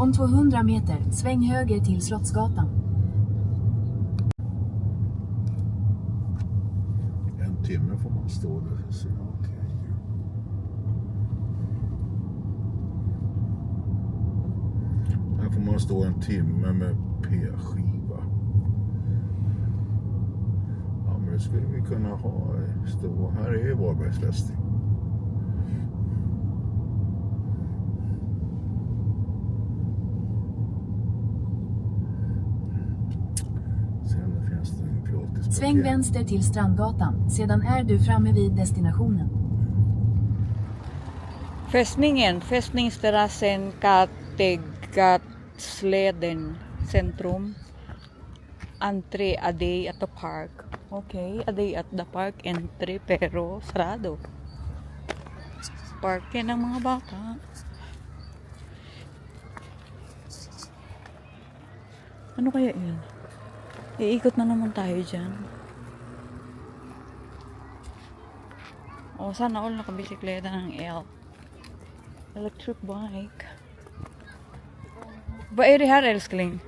Om 200 meter, sväng höger till Slottsgatan. En timme får man stå där. Så, okej. Här får man stå en timme med p-skiva. Ja, men det skulle vi kunna ha. Stå. Här är Varbergs fästning. Sen finns det en gratis Sväng parkering. vänster till Strandgatan, sedan är du framme vid destinationen. Fästningen, fästningsterrassen, Kattegattleden, centrum. Entry a day at the park. Okay, a day at the park, entry pero sarado. Parke ng mga bata. Ano kaya yun? Iikot na naman tayo dyan. O, sana all nakabisikleta ng electric bike. Vad är det här älskling?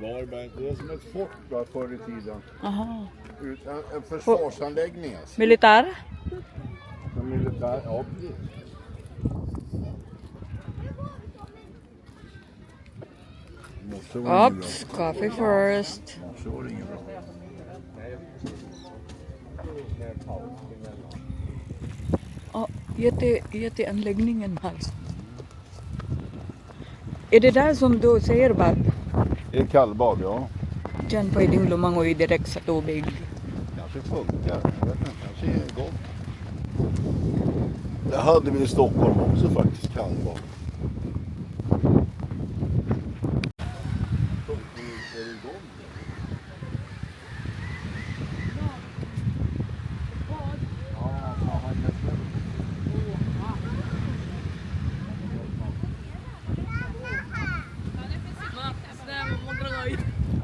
Varberg, det är som ett fort där förr i tiden. Aha. En försvarsanläggning alltså. Militär? Som militär, ja precis. Måste vara inget Oops, bra. coffee first. Måste vara inget bra. Oh, jätteanläggningen här. Är det där som du säger Bab? Det är kallbad, ja. Diyan pwedeng lumangoy direct sa tubig. Kanske funkar. Jag vet inte, kanske är gott. Det hade vi i Stockholm också faktiskt, kallbad.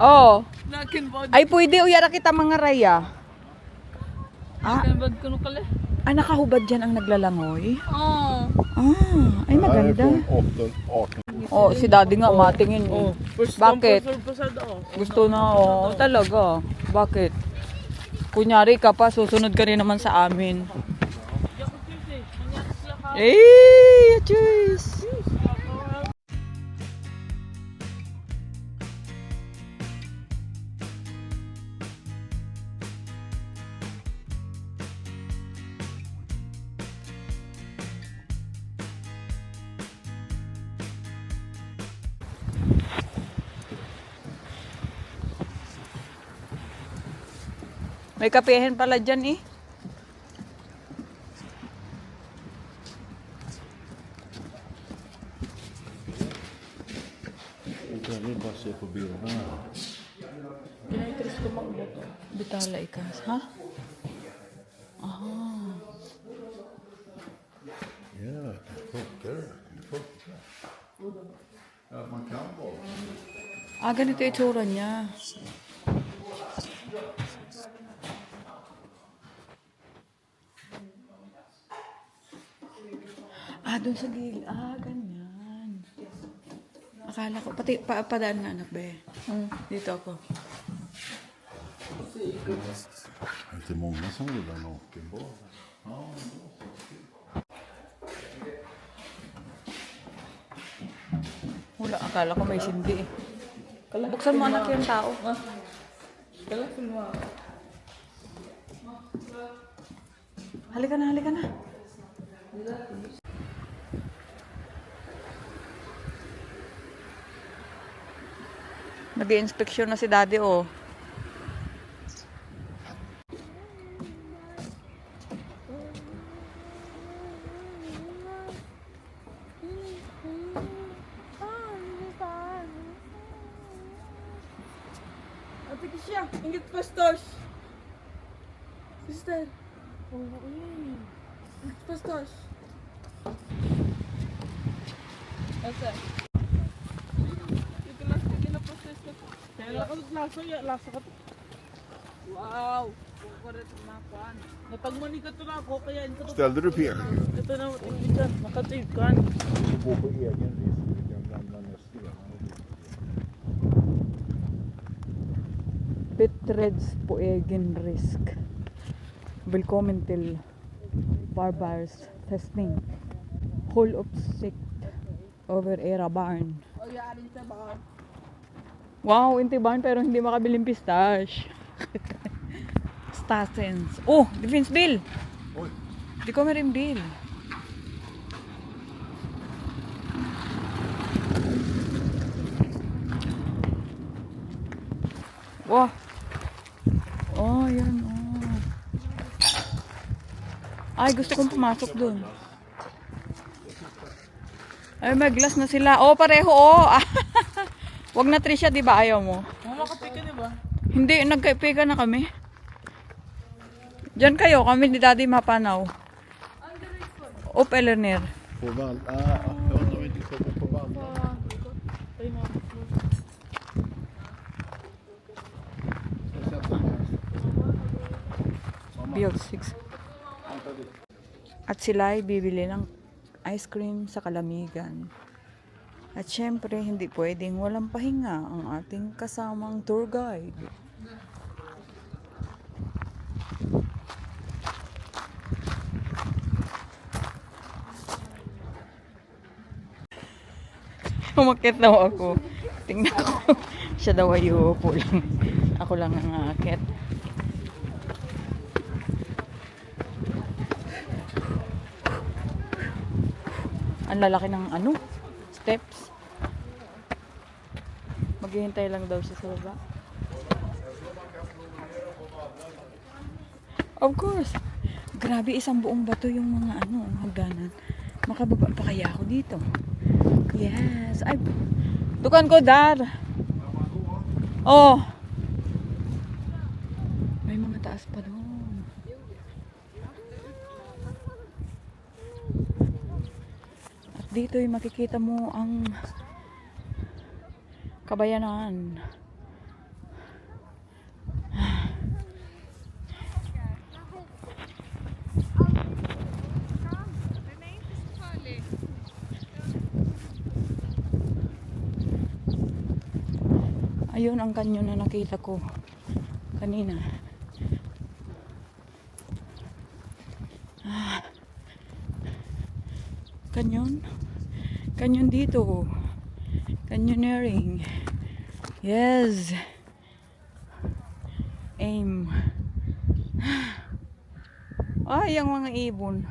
Oh. Ay pwede uyara kita mga raya. Ah, nakahubad dyan ang naglalangoy? Ah, ay maganda. Oh, si daddy nga matingin. Bakit? Gusto na, oh, talaga. Bakit? Kunyari ka pa, susunod ka rin naman sa amin. Eh, cheers! May kapehin pala dyan eh. Jag vill bara se på bilderna. Bitala ikas, ha? Aha. Ja, det funkar. Det funkar. Ja, man kan bara. Ah, ganito yung itsura niya. Ah, doon sa gilid. Ah, ganyan. Akala ko, pati padaan nga anak be. Dito ako. Det är inte många som gillar nakenbad. Ja, Wala, akala ko may sindi eh. Buksan mo anak yung tao. Halika na, halika na. Nag-i-inspeksyon na si daddy oh. Ate Kisha, ingit pastos. Sister. Ingit pastos. Ate. Ito na pastos ko. Kaya lasa ya, lasa ka. Wow. Kukurit na kuan. Napagmani ka to na ako kaya ito. Ställde du pekningen? Ito na, ito dyan, nakatikan. Gå på egen risk. Betreds på egen risk. Velkommen til Barbars testing. Hold uppsikt over era barn. O yaarin siya baka. Wow, inti barn pero hindi makabiling pistache. Stasens. Oh, det finns bil. Oj. Det kommer en bil. Wow. Oh, yan. Oh. Ay, gusto kong pumasok dun. Ay, may glass na sila. Oh, pareho. Oh. Wag na Trisha, di ba ayaw mo? Makakapi ka di ba? Hindi, nagkaipigan na kami. Diyan kayo, kami ni Daddy Mapanaw. Op Elener. På vall. Jag undrar om vi inte ska gå på vall. Ay mo. Jag sätter mig här. Beyond 6. At sila ay bibili ng ice cream sa kalamigan. At syempre, hindi pwedeng walang pahinga ang ating kasamang tour guide. Umakit daw ako. Tingnan ko. Siya daw ay uupo lang. Ako lang ang aakit. Ang lalaki ng ano? Steps. Maghihintay lang daw siya sa baba. Of course. Grabe, isang buong bato yung mga ano, hagdanan. Makababa pa kaya ako dito? Yes. Ay, dukan ko, Dar. Oh. May mga taas pa doon. At dito ay makikita mo ang Kabayanan. Ayun ang kanyon na nakita ko kanina. Kanyon? Kanyon dito. Canyoneering. Yes. Aim. Ay, ang mga ibon.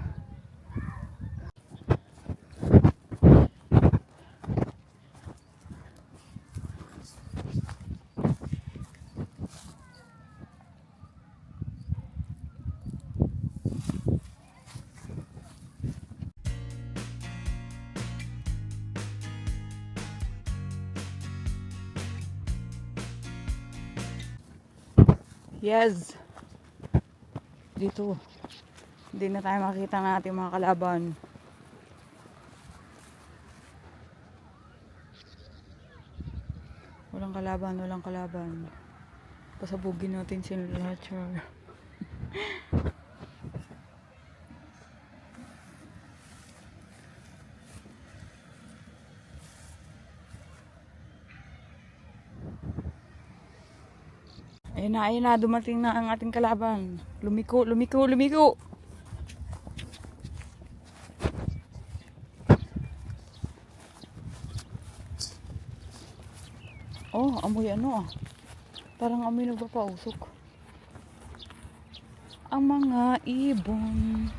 Yes. Dito. Hindi na tayo makita ng ating mga kalaban. Walang kalaban, walang kalaban. Pasabugin natin sila lahat. Ayun na, dumating na ang ating kalaban. Lumiko, lumiko, lumiko. Oh, amoy ano ah. Parang amoy nagpapausok. Ang mga ibon.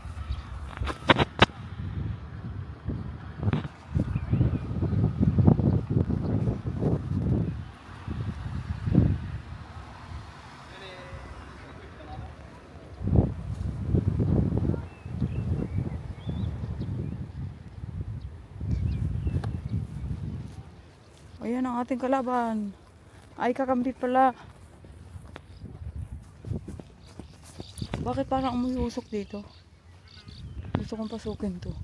Ayan ang ating kalaban. Ay, kakambit pala. Bakit parang amoy usok dito? Gusto kong pasukin to.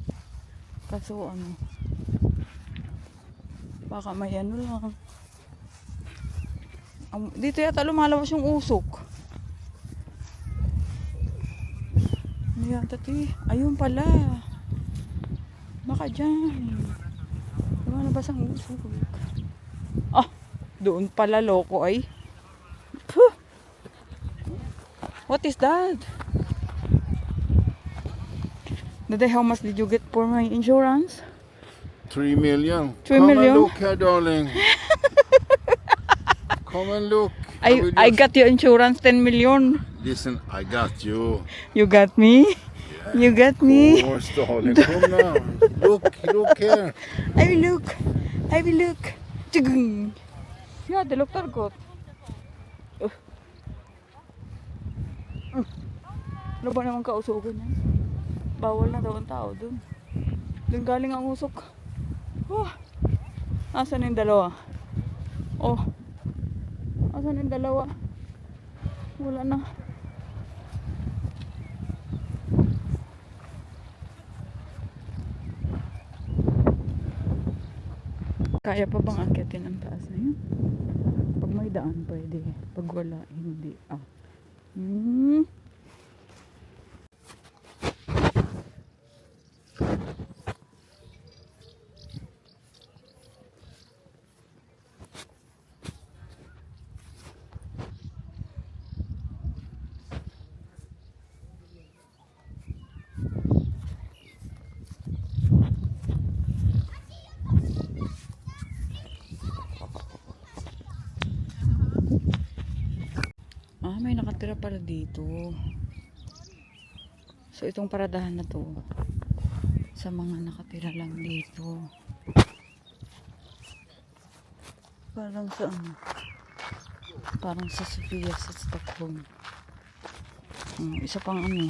Kaso ano, baka may ano lang. Dito yata lumalabas yung usok. Ano yan, tati? Ayun pala. Baka dyan. Lumalabas ang usok. Ah, doon pala loko ay. Puh! What is that? Dede, how much did you get for my insurance? 3 million. 3 Come million? and look here, darling. Come and look. will I just- got your insurance 10 million. Listen, I got you. You got me? You got me? Of course, darling. Come now. Look here. I will look. I will look. Tsugung. Yeah, they look good. Ano ba naman kausugan yan? Bawal na daw ang tao dun. Dun galing ang usok. Oh. Asan yung dalawa? Oh. Asan yung dalawa? Wala na. Kaya pa bang akyatin ang taas na yun? Pag may daan pwede. Pag wala, hindi. Ah. May nakatira pala dito. So, itong paradahan na to sa mga nakatira lang dito. Parang sa ano? Parang sa Sofia sa Stockholm. Isa pang ano.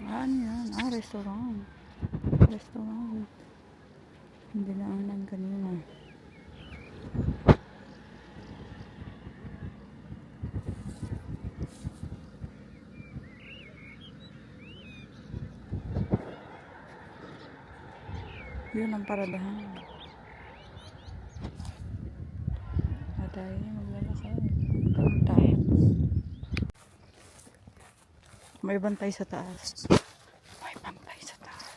Ano yan? Restaurant. Restaurant. Hindi naanan kanina. Yun ang paradahan. At tayo maglalakad. Tayo. May bantay sa taas. May bantay sa taas.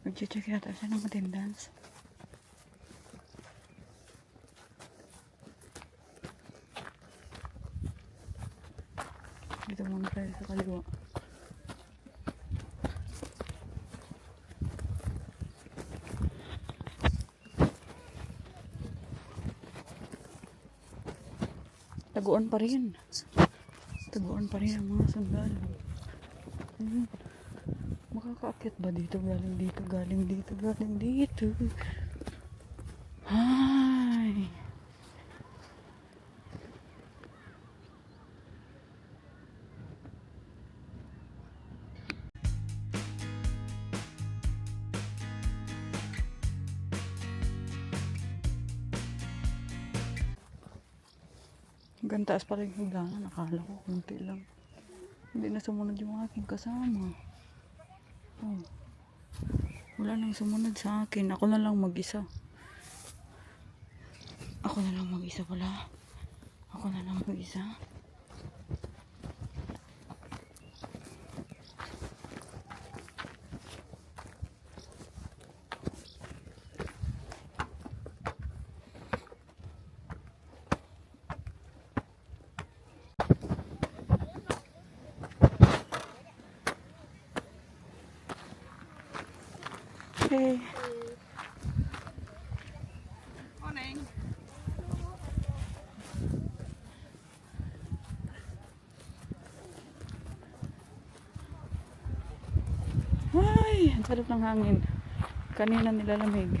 Mag-check yata siya ng attendance. Dito muna tayo sa kaliwa. Taguan pa rin. Taguan pa rin ang mga sundalo. Makakaakyat ba dito? Galing dito, galing dito, galing dito. Ay. Hanggang taas pala yung hagdanan. Nakala ko kunti lang. Hindi na sumunod yung aking kasama. Oh. Wala nang sumunod sa akin. Ako na lang mag-isa. Ako na lang mag-isa pala. Ako na lang mag-isa. Hey. Morning. Ay, ang sarap ng hangin. Kanina nilalamig.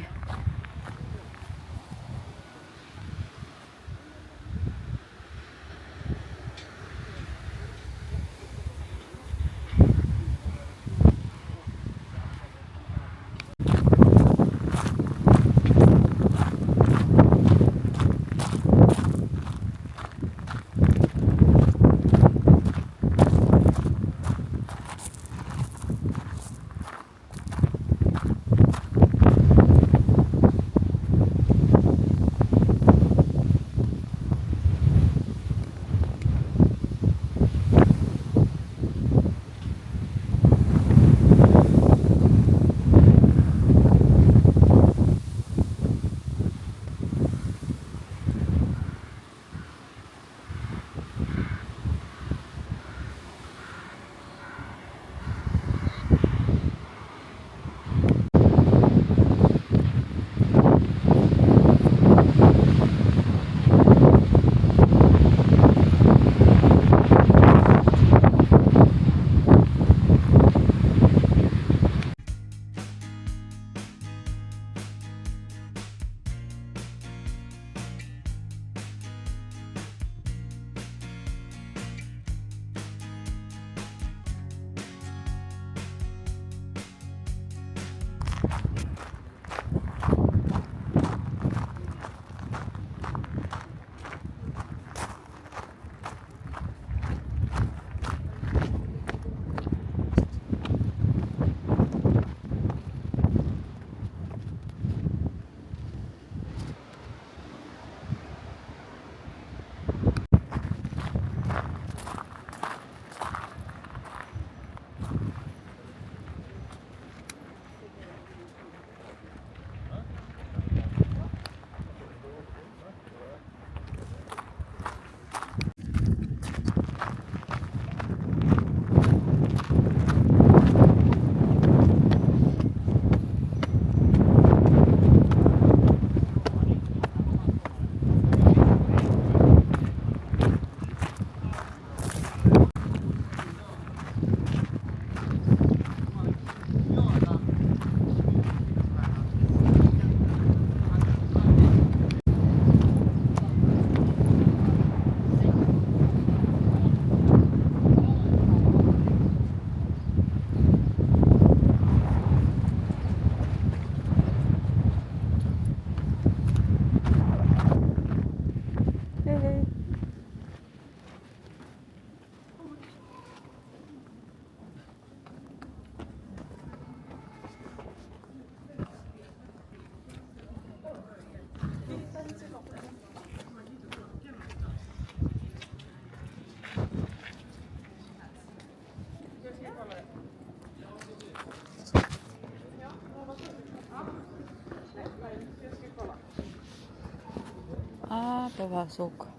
Papasok.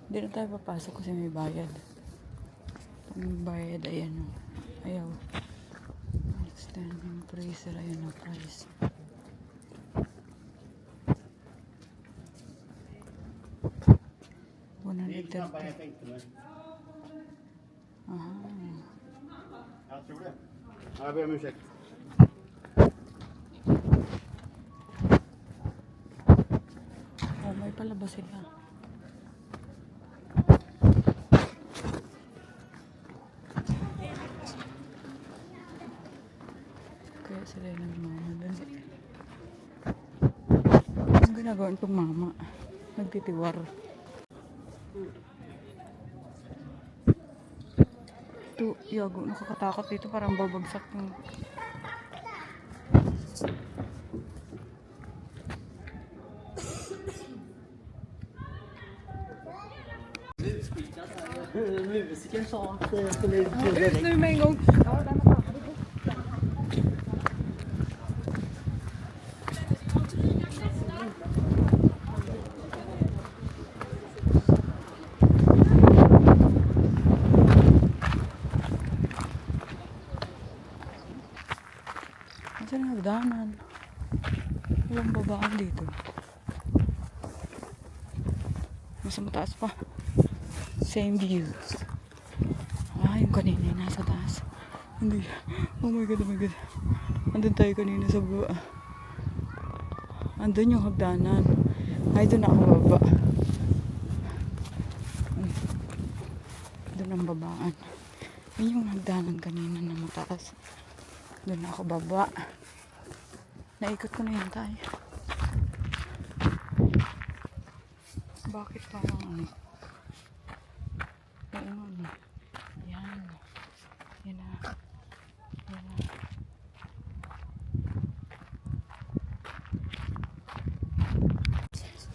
Hindi na tayo papasok kasi may bayad. Pag may bayad, ayan o. Ayaw. Standing price, ayan na price. Aha. Jag tror det. Jag ber om ursäkt. Oh, may palabas sila. Kaya sila yung nagmama dun. Ang ginagawa itong mama? Nagtitiwar. Ito, yago, nakakatakot dito. Parang babagsak yung... Musiken sa att jag skulle Nu med en gång! Saan ang hagdanan? Walang babaan dito. Nasa mataas pa. Same view. Ah, yung kanina yung nasa taas. Hindi. Oh my god, oh my god. Andun tayo kanina sa baba. Andun yung hagdanan. Ay, doon ako baba. Doon ang babaan. Yun yung hagdanan kanina na mataas. Doon ako baba. Naikot ko na yan tayo. Bakit parang ano? Oo ano. Yan. Yan na. Yan na.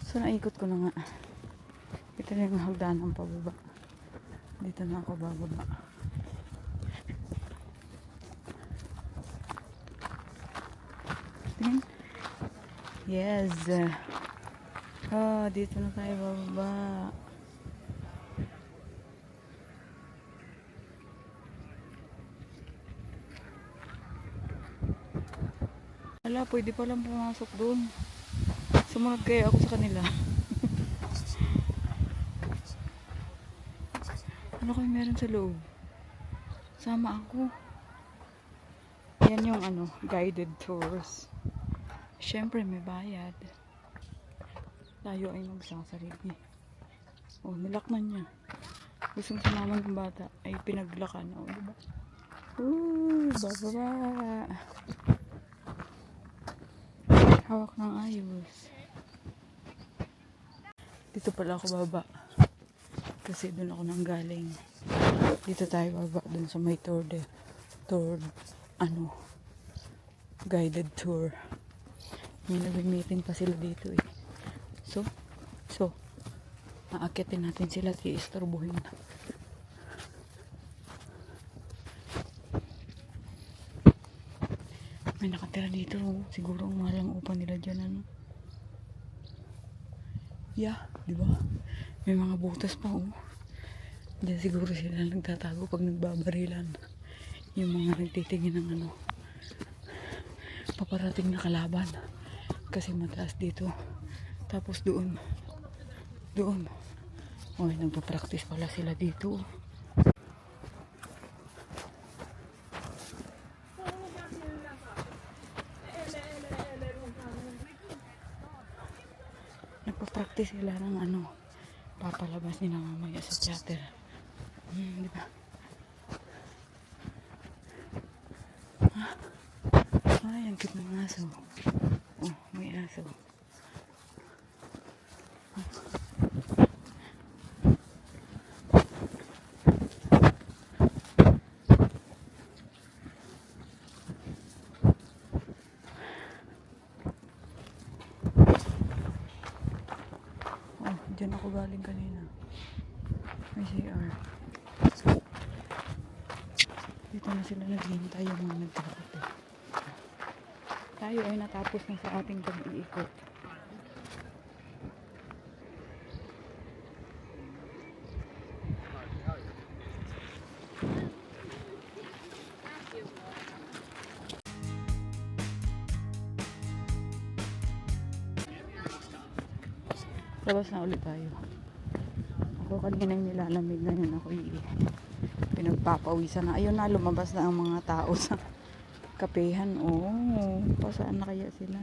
So naikot ko na nga. Ito na yung hagdanan pababa. Dito na ako bababa. Tingin. Yes. Oh, dito na tayo bababa. Wala, pwede palang pumasok doon. Sumunod kaya ako sa kanila. Ano kayo meron sa loob? Sama ako. Yan yung ano, guided tours. Siyempre may bayad. Tayo ay magsasarili. Oh, nilak na niya. Gustong sumama ng bata ay pinaglakan. Oh, diba? Bababa. Hawak ng ayos. Dito pala ako baba. Kasi doon ako nang galing. Dito tayo baba. Doon sa may tour, guided tour. May nag-meeting pa sila dito eh. So, aakyatin natin sila at iistorbohin. May nakatira dito. Siguro ang mahal ang upa nila dyan. Ano? Yeah, di ba? May mga butas pa oh. Diyan siguro sila nagtatago pag nagbabarilan. Yung mga nagtitingin ng ano, paparating na kalaban. Kasi mataas dito. Tapos doon. Oy, nagpa-practice pala sila dito. Nagpa-practice sila ng ano, papalabas nila mamaya sa chatter. Di ba? Ay, ang cute ng aso. Oh, may aso. Oh, dyan ako galing kanina. May CR. Dito na sila naghihintay yung mga nagtakot eh. Tayo ay natapos na sa ating pag-iikot. Labas na ulit tayo. Ako kanina yung nilalamig na yun. Ako pinagpapawisan na. Ayun na, lumabas na ang mga tao sa kapehan. Oh, pasaan na kaya sila?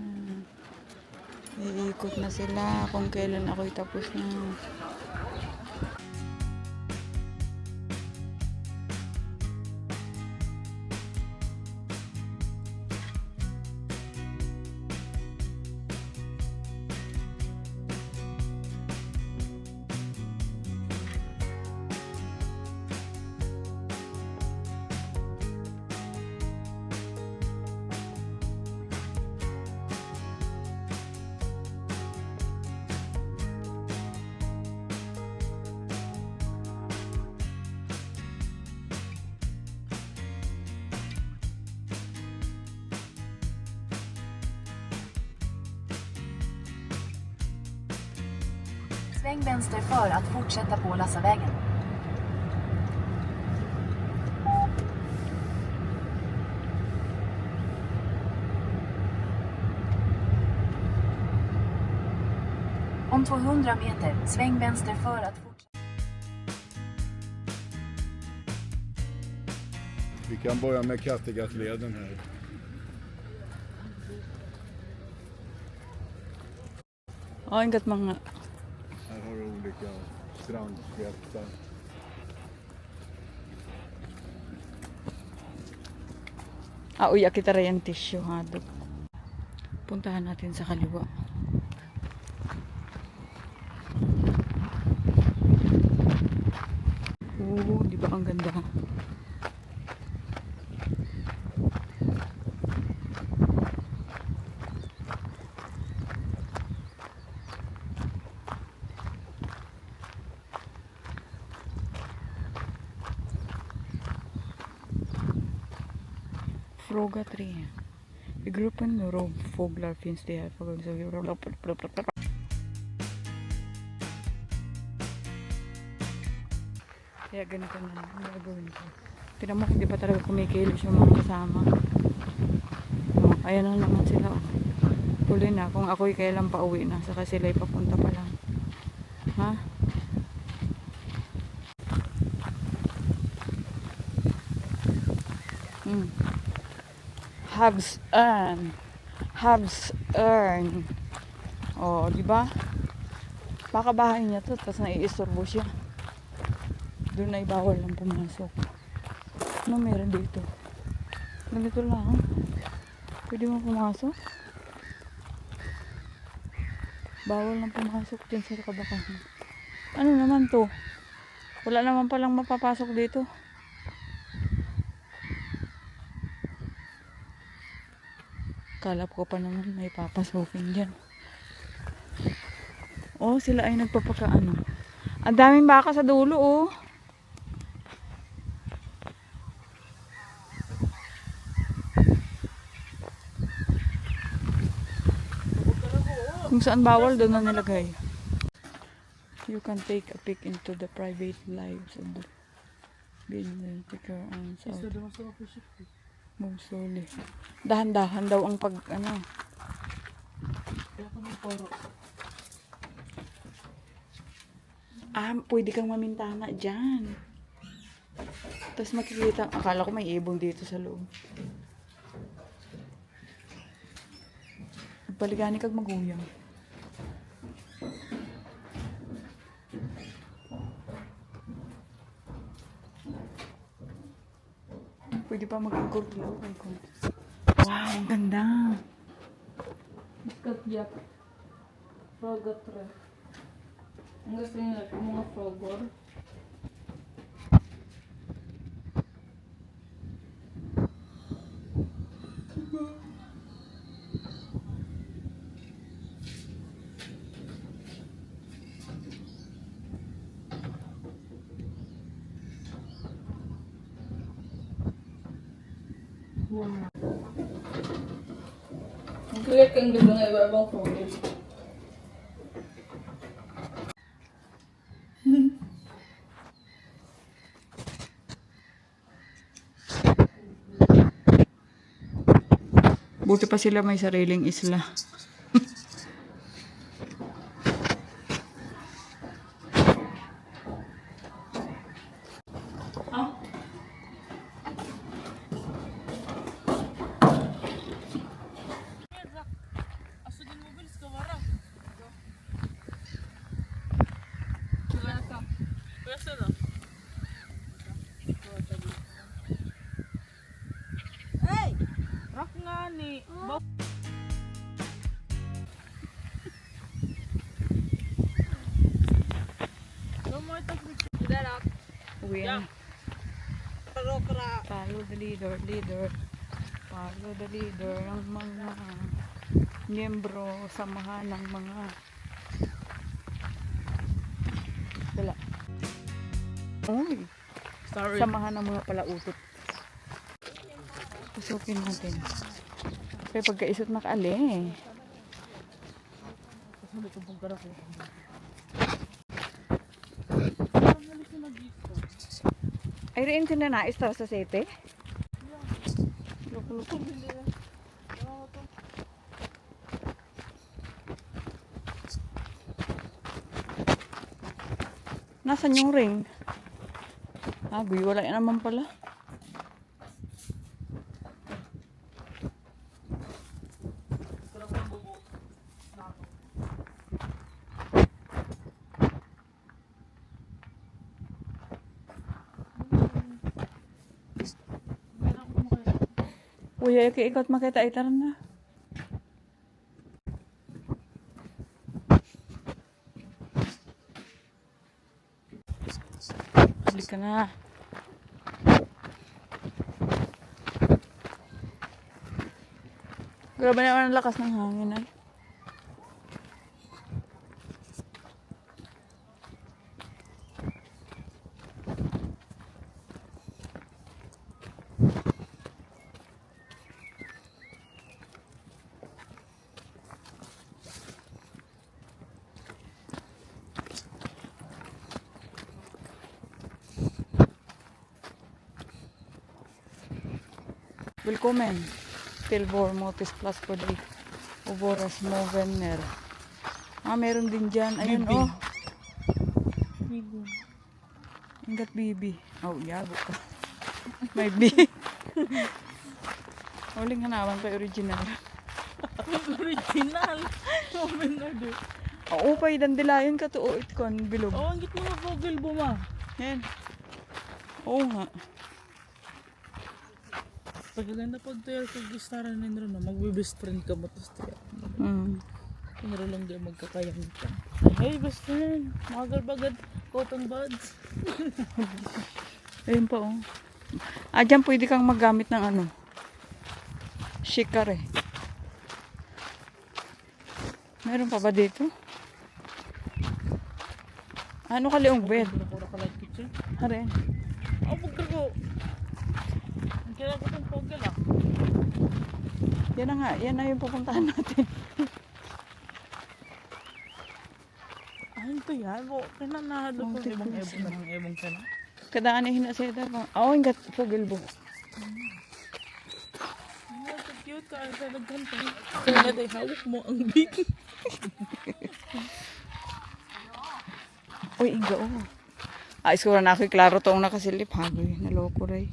Iikot na sila kung kailan ako'y tapos na. Sväng vänster för att fortsätta på Lassavägen. Om 200 meter, sväng vänster för att fortsätta. Vi kan börja med Kattegattleden här. Oh, ingat mga. Här har du olika strandspetsar. Uya kita rin yung tissue ha. Puntahan natin sa kaliwa. Di ba ang ganda? Fråga 3. I gruppen rovfåglar finns det här. Kaya ganito na lang ang gagawin ko. Tinan mo kung di pa talaga kumikilos yung mga kasama. Oh, ayan na naman sila. Oh. Tuloy na kung ako'y kailan pa uwi na. Saka sila'y papunta pa lang. Ha? Habs earn. Oh, di ba? Baka bahay niya to, tapos naiistorbo siya. Doon ay bawal lang pumasok. Ano meron dito? Ganito lang. Pwede mo pumasok? Bawal lang pumasok din sa kabakahan. Ano naman to? Wala naman palang mapapasok dito. Kalap ko pa naman may papasokin dyan. Oh, sila ay nagpapakaano. Ang daming baka sa dulo, oh. Kung saan bawal, doon na nilagay. You can take a peek into the private lives of the business picker and so. Move slowly. Dahan-dahan daw ang pag ano. Pwede kang mamintana dyan. Tapos makikita, akala ko may ibon dito sa loob. Baligani kag maguyang. Pwede pa mag-gurglaw. Wow, ang ganda. Iskatyak. Frogatre. Ang gusto nila yung mga frogor. Ang kulit kang ganda nga iba-ibang frogor. Buti pa sila may sariling isla. Uwi na. Kara. Follow the leader. Follow the leader ng mga miyembro, samahan ng mga dala. Uy, Sorry. samahan ng mga palautot. Pasukin natin. Kaya pagkaisot nakaali eh. Ay, rin sinanais tara sa sete? Loko-loko. Nasaan yung ring? Agoy, wala yan naman pala. Kuya, ikot makita itar na. Balik ka na. Grabe naman ang lakas ng hangin ay. Willkommen till vår mötesplats på dig och våra små vänner. Meron din dyan. Ayun, Bibi. oh. Ingat, Bibi. Oh, yago ka. May B. Huling hanawan pa original. Original. Moment na do. Oo, pa'y dandilayon ka to. It kon, bilog. Oh, ang git mo na vogel buma. Yan. Oo nga. Pagkaganda pag tayo kag-istaran nindro na magbe-best friend ka mo to tayo. Nindro lang di magkakayang ka. Hey best friend, magal-bagad cotton buds. Ayun pa, oh. Dyan pwede kang maggamit ng ano. Shikar eh. Meron pa ba dito? Ano kaliong bed? Pura ka like kitchen. Hare. Oh, pagkago. Ang kaya ko itong vogel ah. Yan na nga. Yan na yung pupuntahan natin. Ay, ito yan. Kinanahalo ko ibang ebong ka na. Kadaan ay hinaseta pa. Oh, ingat fogelbo. Oh, so cute ka. Ay, talagang ka. Kaya day hawak mo ang big. Uy, inga oh. Iskura na ako. Klaro toong nakasilip. Hagoy. Naloko ray.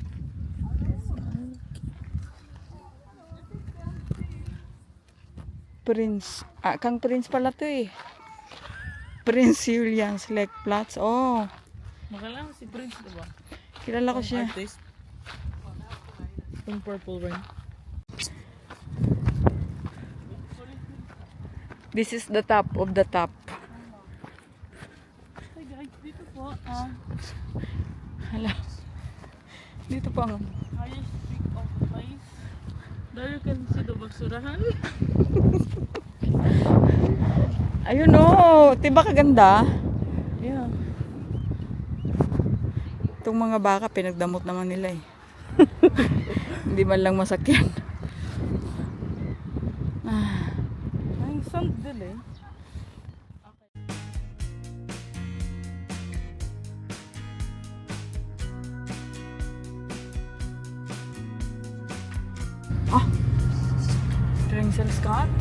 Prince. Kang Prince pala to eh. Prince Julian's Lekplatz. Oh. Makalang si Prince, diba? Kilala ko siya. Artist. Yung purple ring. This is the top of the top. Hey guys, dito po. Hala. Dito pa nga. Highest peak of the place. There you can see the basurahan. Ayun oh. Diba kaganda? Yeah. Itong mga baka, pinagdamot naman nila eh. Hindi man lang masakyan. Ang sandal eh. Trängselskatt.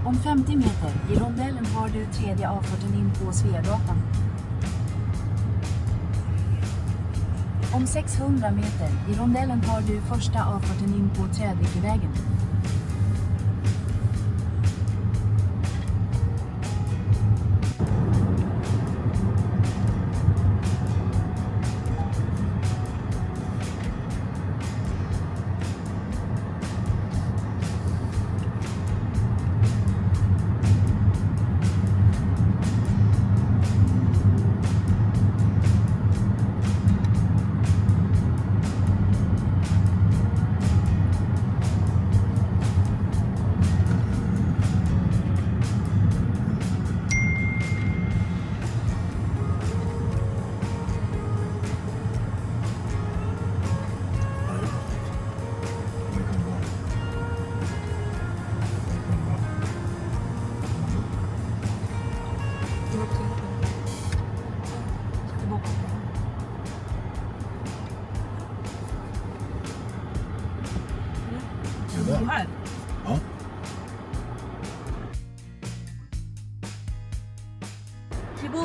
Om 50 meter i rondellen har du tredje avfarten in på Sveagatan. Om 600 meter i rondellen har du första avfarten in på Trädvikevägen. Här. Ja. Kibo.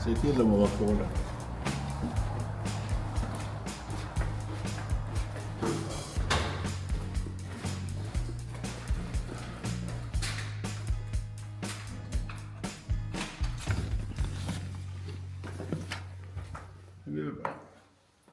Se till dem att vara kvar där. Det blir bra.